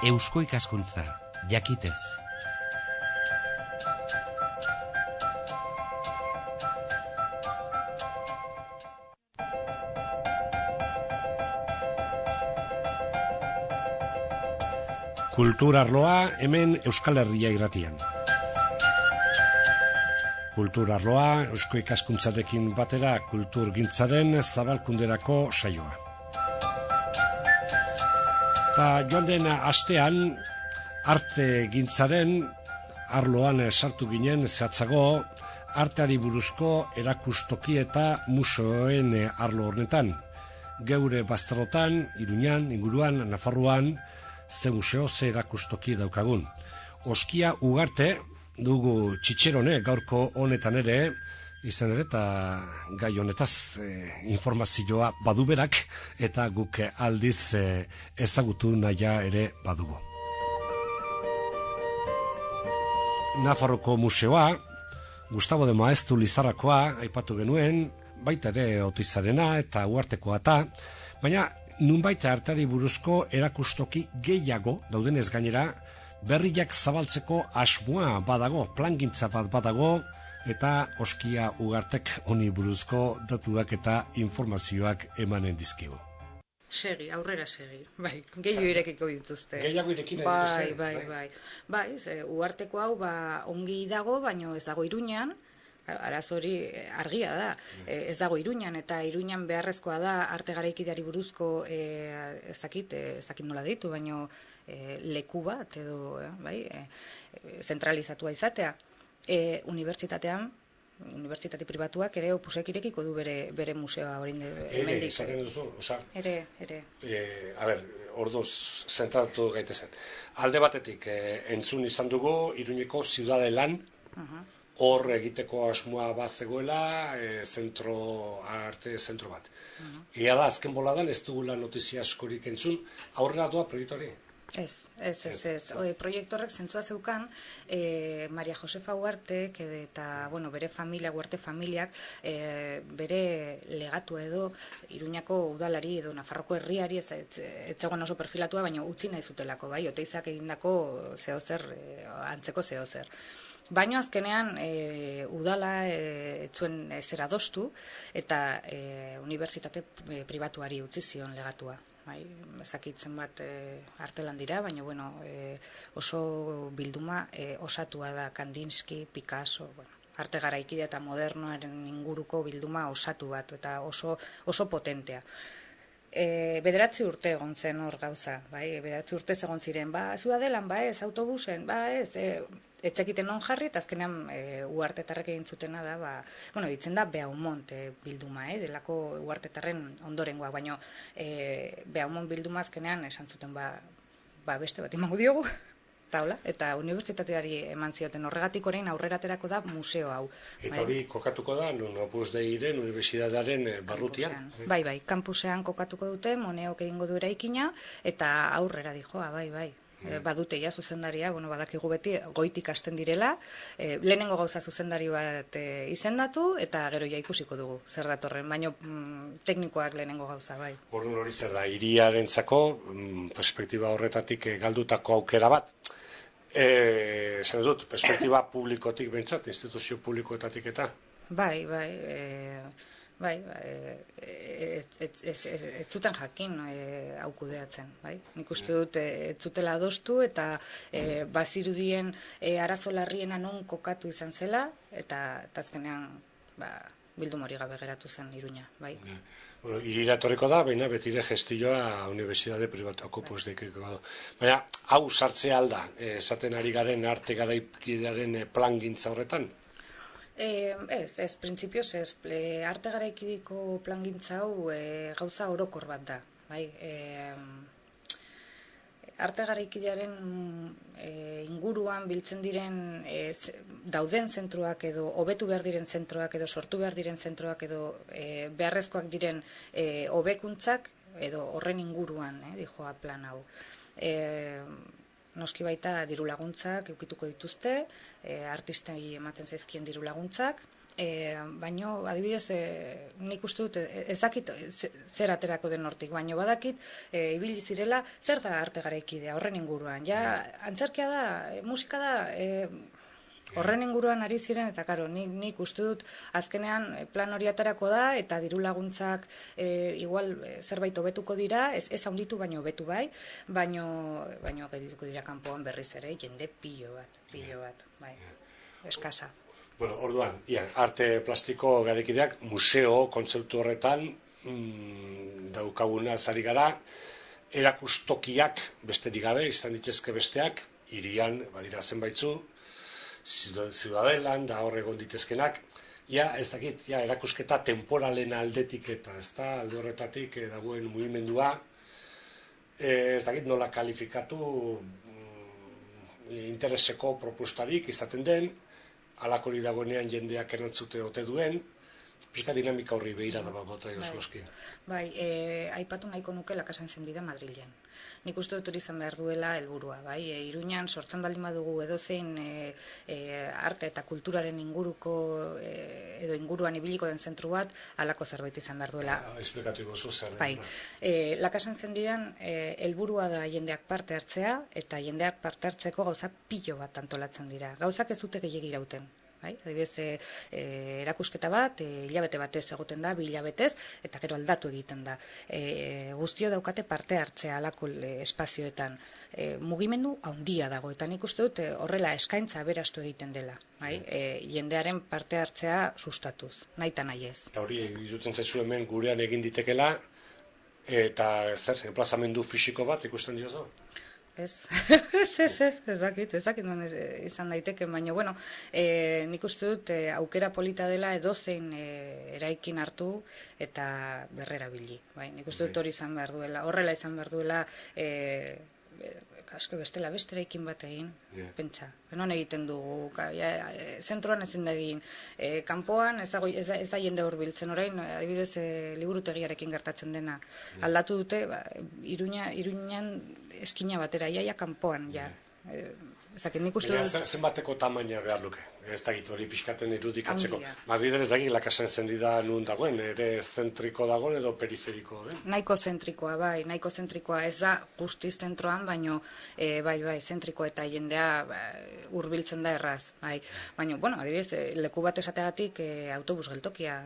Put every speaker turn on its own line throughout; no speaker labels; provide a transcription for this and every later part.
Eusko ikaskuntza, jakitez.
Kultur arloa hemen Euskal Herria irratian. Kultur arloa Eusko ikaskuntzarekin batera kulturgintzaren zabalkunderako saioa. Ta joan den astean arte gintzaren arloan sartu ginen zehatzago arteari buruzko erakustoki eta museoen arlo horretan. Geure bazterrotan, Iruñan, inguruan, Nafarroan, ze museo, ze erakustoki daukagun. Oskia Ugarte dugu Txitxerone gaurko honetan ere, izan ere eta gai honetaz informazioa badu berak eta guk aldiz ezagutu nahia ere badugu. Nafarroko museoa, Gustavo de Maeztu Lizarrakoa aipatu genuen, baita ere Oteizarena eta Uhartekoa eta, baina nunbait arteari buruzko erakustoki gehiago daudenez gainera, berriak zabaltzeko asmoa badago, plangintza bat badago, eta Oskia Ugartek honi buruzko datuak eta informazioak emanen dizkigu.
Segi, aurrera segi, bai, gehiago irekiko dituzte.
Gehiago irekin dituzte?
Bai, Uharteko hau ongi dago, baino ez dago Iruñan, arazori argia da, ez dago Iruñan, eta Iruñan beharrezkoa da arte garaikideari buruzko ezakit nola ditu, baino leku bat edo zentralizatua izatea. Unibertsitate pribatuak ere opusek irekiko du bere museoa hori mendik.
Ere, esaten duzu, oza?
Ere.
Ordoz, zentratu gaitezen. Alde batetik, entzun izan dugu, Iruñeko Ziudade Lan, hor egiteko asmoa bat zegoela, arte zentro bat. Ia da, azken boladan ez dugula notizia askorik entzun, aurrera doa proiektu hori?
Ez. Proiektu horrek zentzua zeukan, Maria Josefa Uhartek eta bere familia, Uarte familiak, bere legatu edo Iruñako udalari edo Nafarroko herriari ez zegoen oso perfilatua, baina utzi nahi zutelako, bai, Oteizak egindako zehozer, antzeko zehozer. Baina azkenean udala etzuen zer adostu eta unibertsitate pribatuari utzi zion legatua. Ezakitzen bat artelan dira, baina oso bilduma osatua da, Kandinsky, Picasso, arte garaikide eta modernoaren inguruko bilduma osatu bat, eta oso potentea. 9 urte egon zen hor gauza, 9 urte egon ziren, Ziudadelan, ez, autobusen, ez, etzekiten non jarri, eta azkenean Uhartetarrek egin zutena da, ditzen da Beaumont bilduma, delako Uhartetarren ondorengoa, baina Beaumont bilduma azkenean esan zuten beste bat emango diogu, eta unibertsitateari eman zioten horregatik orain aurrera aterako da museo hau.
Eta hori kokatuko da, Opus Deiren unibertsitatearen barrutian?
Bai, kampusean kokatuko dute, Moneok egingo du eraikina, eta aurrera dijoa, bai. Badute ja zuzendaria, badakigu beti goitik hasten direla, lehenengo gauza zuzendari bat izendatu, eta gero ja ikusiko dugu, zer datorren, baina teknikoak lehenengo gauza, bai.
Orduan hori zer da, hiriarentzako perspektiba horretatik galdutako aukera bat, zer dut, perspektiba publikotik bentsat, instituzio publikoetatik eta?
Bai, ez zuten jakin hau kudeatzen, bai? Nik uste dut ez zutela adostu eta bazirudien arazo larriena non kokatu izan zela eta azkenean bilduma hori gabe geratu zen Iruña, bai?
Hirira etorriko da, baina betire gestioa unibertsitate pribatuako posdeikiko da. Baina, hau sartzea alda, esaten ari garen arte garaikidearen plangintza horretan?
Ez, printzipioz ez, arte garaikideko plangintza hau gauza orokor bat da, bai? Arte garaikidearen inguruan biltzen diren dauden zentruak edo hobetu behar diren zentroak edo sortu behar diren zentroak edo beharrezkoak diren hobekuntzak edo horren inguruan dijoa plan hau. Noski baita diru laguntzak eukituko dituzte, artistei ematen zaizkien diru laguntzak, baino adibidez nik uste dut ezakit zer aterako den hortik, baino badakit ibili zirela zer da arte garaikidea horren inguruan. Ja antzerkia da, musika da, horren inguruan ari ziren, eta karo, nik uste dut azkenean plan hori aterako da, eta diru laguntzak igual zerbait hobetuko dira, ez handitu baino hobetu bai, baino geldituko dira kanpoan berriz ere, jende pilo bat, bai, eskasa.
Bueno, orduan, arte plastiko garaikideak museo kontzeptu horretan daukaguna zari gara, erakustokiak besterik gabe, izan ditezke besteak, hirian badira zenbaitzu, Ziudadelan da hor egon ditezkenak, ez dakit, erakusketa temporalen aldetik eta ez da, alde horretatik dagoen mugimendua, ez dakit nola kalifikatu intereseko propostarik izaten den, alakori dagoenean jendeak erantzute ote duen, pixka dinamika horri behira da bota Josuoski.
Bai, aipatu nahiko nuke La Casa Encendida Madrilen. Nik uste dut hori izan behar duela helburua, bai, Iruñan sortzen baldin badugu edozein arte eta kulturaren inguruko edo inguruan ibiliko den zentru bat, halako zerbait izan behar duela.
Esplikatu gozu zer.
Bai, La Casa Encendidan helburua da jendeak parte hartzea, eta jendeak parte hartzeko gauzak pilo bat antolatzen dira. Gauzak ez dute gehiegi irauten. Adibidez, erakusketa bat, hilabete batez egoten da, 2 hilabetez, eta gero aldatu egiten da. Guztio daukate parte hartzea alako espazioetan. Mugimendu handia dago, eta nik uste dut horrela eskaintza aberastu egiten dela. Jendearen parte hartzea sustatuz, nahi eta nahi ez.
Eta hori, iruten zaizu hemen gurean egin ditekela, eta zer, enplazamendu fisiko bat ikusten diozu?
Ez dakit nuen izan daiteke, baina, bueno, nik uste dut aukera polita dela edozein eraikin hartu eta berrera bili. Nik uste dut hori izan behar duela, horrela izan behar duela, asko bestela beste eraikin bat egin, pentsa. Non egiten dugu, zentroan ezin da egin, kanpoan ez da jende hurbiltzen, orain, adibidez, liburutegiarekin gertatzen dena. Aldatu dute, Iruñan eskina batera, iaia kanpoan, ja. Ezakit, nik uste dut...
Zenbateko tamaina behar luke? Ez dakit hori pixkaten irudikatzeko. Madriden ez dakit La Casa Encendida nun dagoen, ere zentriko dagoen edo periferiko den?
Nahiko zentrikoa, bai, nahiko zentrikoa, ez da guztiz zentroan, baino, bai, zentriko eta jendea hurbiltzen da erraz, bai. Baina, bueno, adibidez, leku bat esateagatik autobus geltokia,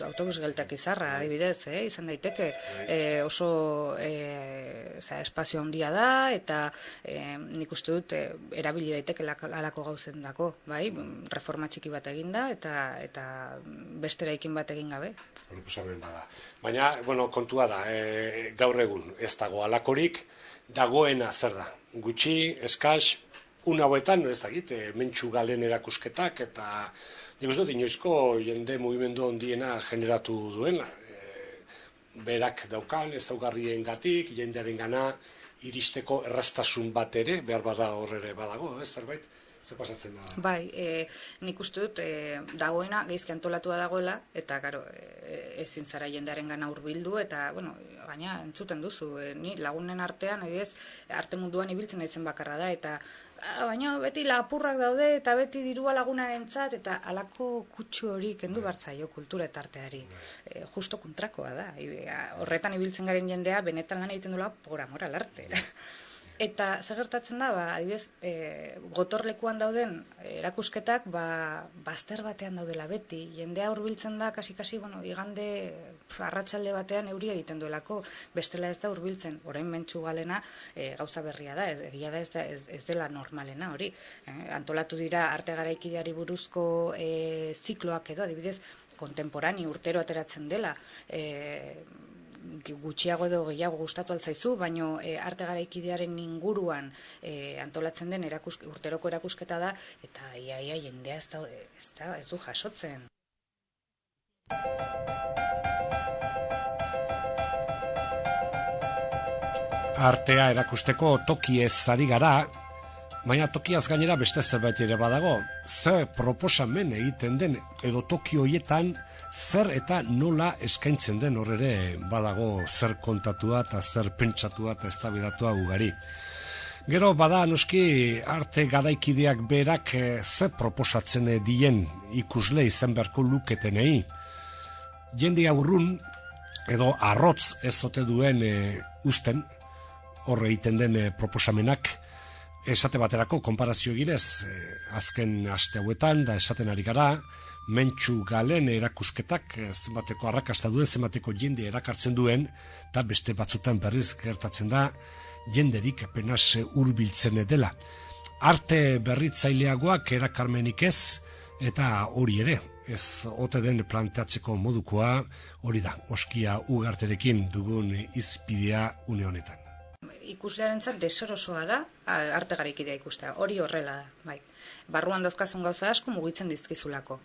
autobus geltoki zarra, adibidez, izan daiteke, oso espazio handia da, eta nik uste dut erabili daiteke alako gauzen dako, bai, reforma txiki bat eginda eta beste eraikin bat egin gabe.
Proposamen bada. Baina, bueno, kontua da, gaur egun ez dago alakorik, dagoena zer da? Gutxi, eskas, hauetan, ez dakit, mentxu galen erakusketak, eta nik uste dut, inoizko jende mugimendu handiena generatu duena. Berak daukan, ez daugarrien gatik, jendearen gana, iristeko erraztasun bat ere, behar bada horre badago, zerbait? Zer pasatzen da?
Bai, nik uste dut dagoena gaizki antolatua dagoela, eta gero ezin zara jendearen gana hurbildu, eta, bueno, baina entzuten duzu, ni lagunen artean, arte munduan ibiltzen naizen bakarra da, eta baina beti lapurrak daude, eta beti dirua lagunarentzat, eta halako kutsu hori kendu bartzaio kultura eta arteari. Justo kontrakoa da. Horretan ibiltzen garen jendea, benetan lan egiten duela, por amor al arte. Eta zer gertatzen da, adibidez, gotorlekuan dauden erakusketak bazter batean daudela beti. Jendea hurbiltzen da, kasi, bueno, igande arratsalde batean euria egiten duelako, bestela ez da hurbiltzen. Orain mentxu galena gauza berria da, egia da ez dela normalena hori. Antolatu dira arte garaikideari buruzko zikloak edo, adibidez, kontemporani urtero ateratzen dela, gutxiago edo gehiago gustatu altzaizu, baino arte garaikidearen inguruan antolatzen den urteroko erakusketa da, eta iaia jendea ez du jasotzen.
Artea erakusteko tokiez ari gara, baina tokiaz gainera beste zerbait ere badago. Zer proposamen egiten den edo toki hoietan zer eta nola eskaintzen den hor ere badago zer kontatua eta zer pentsatua eta eztabaidatua ugari. Gero bada noski arte garaikideak berak ze proposatzen dien ikusle izan beharko luketenei. Jende urrun edo arrotz ez ote duen uzten, horre egiten den proposamenak, esate baterako konparazio eginez, azken aste hauetan da esaten ari gara, mentxu galen erakusketak zenbateko arrakasta duen, zenbateko jende erakartzen duen, eta beste batzutan berriz gertatzen da, jenderik apenas hurbiltzen dela. Arte berritzaileagoak erakarmenik ez, eta hori ere, ez ote den planteatzeko modukoa, hori da, Oskia Ugarterekin dugun izpidea une honetan.
Ikuslearentzat deserosoa da arte garaikidea ikustea, hori horrela da, bai. Barruan dauzkazun gauza asko mugitzen dizkizulako.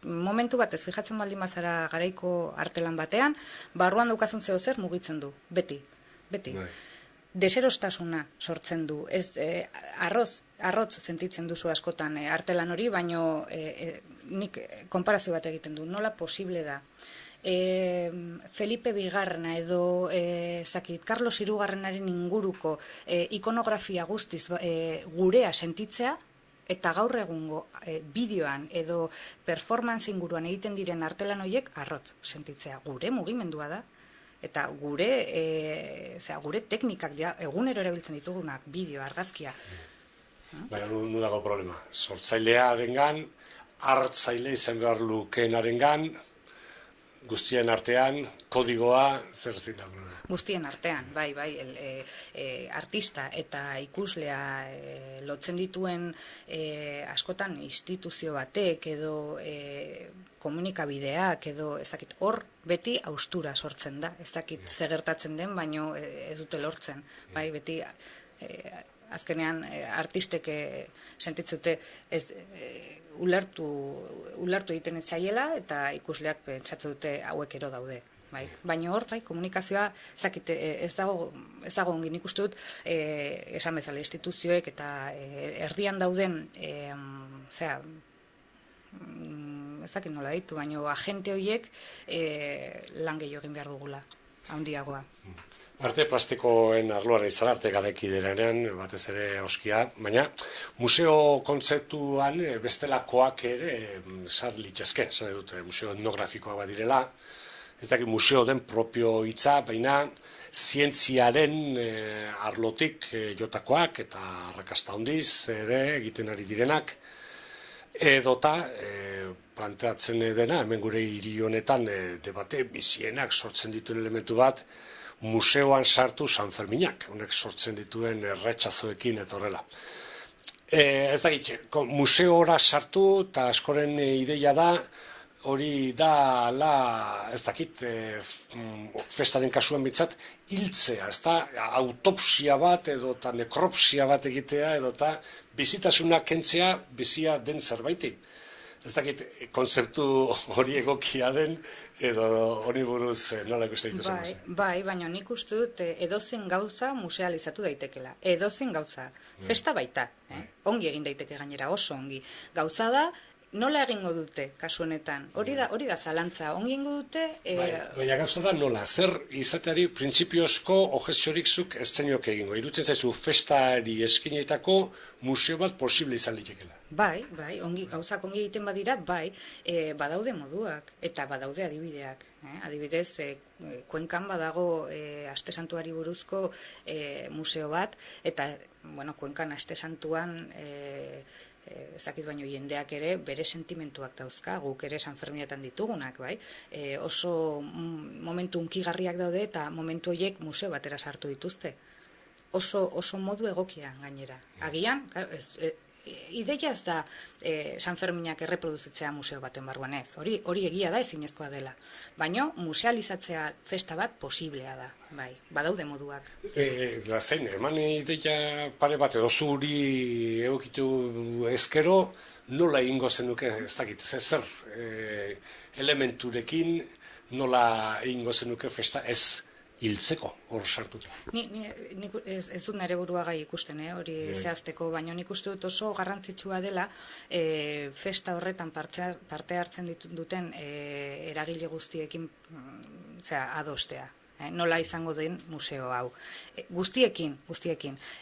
Momentu batez fijatzen baldin bazara garaiko artelan batean, barruan daukazun zeo zer mugitzen du, beti. Bai. Deserostasuna sortzen du, ez arrotz sentitzen duzu askotan artelan hori, baino nik konparazio bat egiten du, nola posible da. Felipe Bigarrena edo Carlos Hirugarrenaren inguruko ikonografia guztiz gurea sentitzea, eta gaur egungo bideoan edo performance inguruan egiten diren artelan horiek arrotz sentitzea. Gure mugimendua da, eta gure teknikak egunero erabiltzen ditugunak, bideo, argazkia.
Baina nu dago problema. Sortzailearengan, hartzaile izan behar lukeenarengan, guztien artean, kodigoa, zer zin da?
Guztien artean, bai, artista eta ikuslea lotzen dituen askotan instituzio batek edo komunikabideak edo ezakit hor beti haustura sortzen da, ezakit zegertatzen den, baino ez dute lortzen, bai, beti azkenean artistek sentitzute ez ulertu egiten ez zaiela eta ikusleak pentsatu dute hauek ero daude. Bai. Baina hor, komunikazioa ez dago ongi, nik uste dut esan bezala instituzioek eta erdian dauden ezakit nola ditu, baina agente horiek lan gehiago egin behar dugula, handiagoa.
Arte plastikoen arloaren izan, arte garaikiderean, batez ere Oskia, baina museo kontzeptuan bestelakoak ere sar litzezke, zan dute, museo etnografikoa bat direla, ez dakit museo den propio hitza, baina zientziaren arlotik jotakoak eta arrakasta handiz ere egiten ari direnak, edota planteatzen dena, hemen gure hiri honetan debate bizienak sortzen dituen elementu bat, museoan sartu San Ferminak, honek sortzen dituen erretxazoekin eta horrela. Ez dakit, museora sartu eta askoren ideia da, hori da, ez dakit, festaren kasuan bitzat, hiltzea, ez da, autopsia bat edo eta nekropsia bat egitea edo eta bizitasuna kentzea bizia den zerbaiti. Ez dakit, konzeptu hori egokia den edo hori buruz nola ikusten dituzen.
Bai, baina nik uste dut edozen gauza musealizatu daitekela. Edozen gauza. Festa baita. Ongi egin daiteke gainera, oso ongi. Gauza da, nola egingo dute, kasu honetan? Hori da zalantza, ongi egingo dute...
Baina gauza da nola, zer izateari printzipiosko objeziorik zuk ez zenioke egingo. Irutzen zaizu festari eskinetako museo bat posible izan litekela.
Bai, gauzak ongi egiten badira, bai, badaude moduak eta badaude adibideak. Adibidez, Kuenkan badago Aste Santuari buruzko museo bat, eta, Kuenkan Aste Santuan... ezakit baino jendeak ere bere sentimentuak dauzka, guk ere San Ferminetan ditugunak, bai? Oso momentu unkigarriak daude eta momentu horiek museo batera sartu dituzte. Oso modu egokia gainera. Agian, ideia ez da San Ferminak erreproduzitzea museo baten barruan ez. Hori egia da, ezinezkoa dela. Baina musealizatzea festa bat posiblea da, bai, badaude moduak.
Zein, eman ideia pare bat edo zuri egokitu ezkero, nola egingo zenuke, ez dakit, zer elementurekin nola egingo zenuke festa ez hiltzeko hor sartuta.
Ez dut nire burua gai ikusten, hori zehazteko, baina nik uste dut oso garrantzitsua dela festa horretan parte hartzen duten eragile guztiekin adostea. nola izango den museo hau. Guztiekin.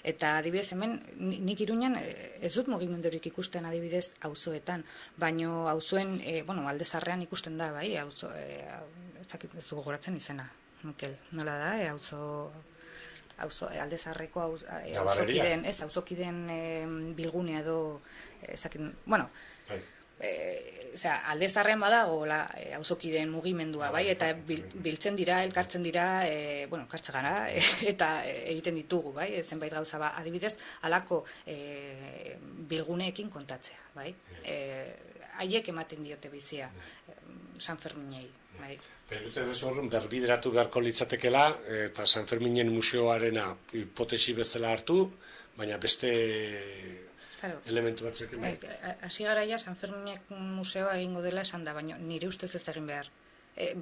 Eta adibidez hemen, nik Iruñan ez dut mugimendurik ikusten adibidez auzoetan, baino auzoen, Alde Zaharrean ikusten da, bai, auzo, ez dugu gogoratzen izena, Mikel, nola da, Alde Zaharreko auzokideen bilgunea edo, Alde Zaharrean badago auzokideen mugimendua, bai, eta biltzen dira, elkartzen dira, elkartzen gara, eta egiten ditugu, bai, zenbait gauza, adibidez, halako bilguneekin kontatzea, bai, haiek ematen diote bizia San Ferminei, bai.
Dut ez horren berbideratu beharko litzatekela, eta San Ferminen museoarena hipotesi bezala hartu, baina beste elementu batzuk.
Hasi garaia San Ferminek museoa egingo dela esan da, baina nire ustez ez da egin behar.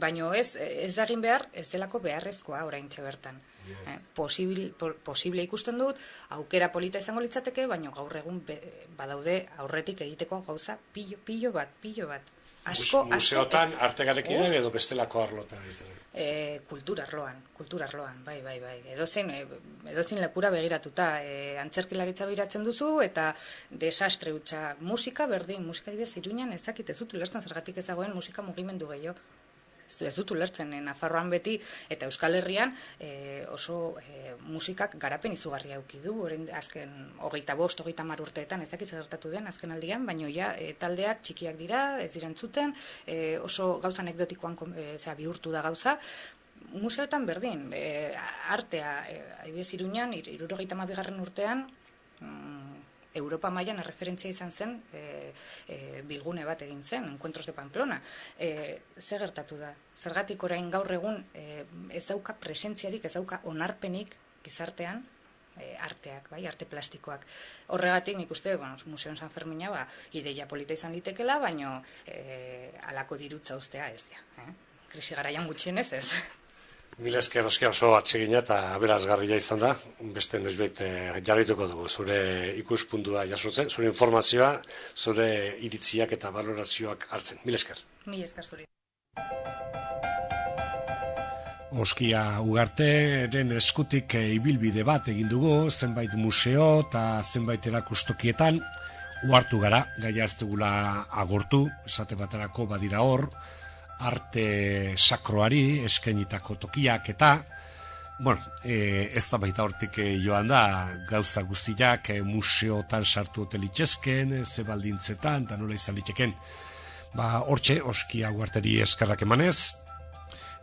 Baina ez da egin behar, ez delako beharrezkoa oraintxe bertan. Posible ikusten dut, aukera polita izango litzateke, baina gaur egun badaude aurretik egiteko gauza pilo bat.
Museotan artegarekin edo bestelako arlotan izan?
Kultura arloan, bai. Edozein lekura begiratuta, antzerkilaritza begiratzen duzu, eta desastre hutsa musika berdin, musika dibez Iruñan ezakit ez dut ulertzen zergatik ezagoen musika mugimendu gehiago. Ez dut ulertzen, Nafarroan beti, eta Euskal Herrian oso musikak garapen izugarria eduki du, azken 25-30 urteetan ezakit gertatu den azken aldian, baina taldeak txikiak dira, ez dira entzuten, oso gauza anekdotikoan bihurtu da gauza. Museoetan berdin, artea, adibidez Iruñan, 72. urtean, Europa mailan erreferentzia izan zen bilgune bat egin zen, Encuentros de Pamplona. Ze gertatu da? Zergatik orain gaur egun ez dauka presentziarik, ez dauka onarpenik gizartean arteak, bai, arte plastikoak. Horregatik nik uste, Museoan San Fermina ideia polita izan litekela, baino halako dirutza ustea ez da. Krisi garaian gutxienez ez.
Mila esker oso atsegina eta aberasgarria izan da, beste noizbait jarrituko dugu, zure ikuspuntua jasotzen, zure informazioa, zure iritziak eta balorazioak hartzen. Mila esker.
Mila esker zuri.
Oskia Ugarteren eskutik ibilbide bat egin dugu, zenbait museo eta zenbait erakustokietan, uhartu gara, gaia ez dugula agortu, esate baterako badira hor, arte sakroari eskainitako tokiak eta, ez da baita hortik joan da, gauza guztiak museotan sartu ote litzezken, ze baldintzetan, eta nola izan liteken. Hortxe, Oskia Ugarteri eskerrak emanez,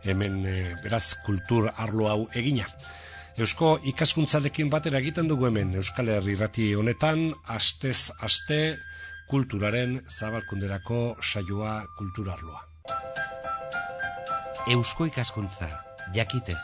hemen beraz kultur arlo hau egina. Eusko ikaskuntzarekin batera egiten dugu hemen, Euskal Herri irrati honetan, astez aste kulturaren zabalkunderako saioa kultur arloa.
Eusko ikaskuntza, jakitez.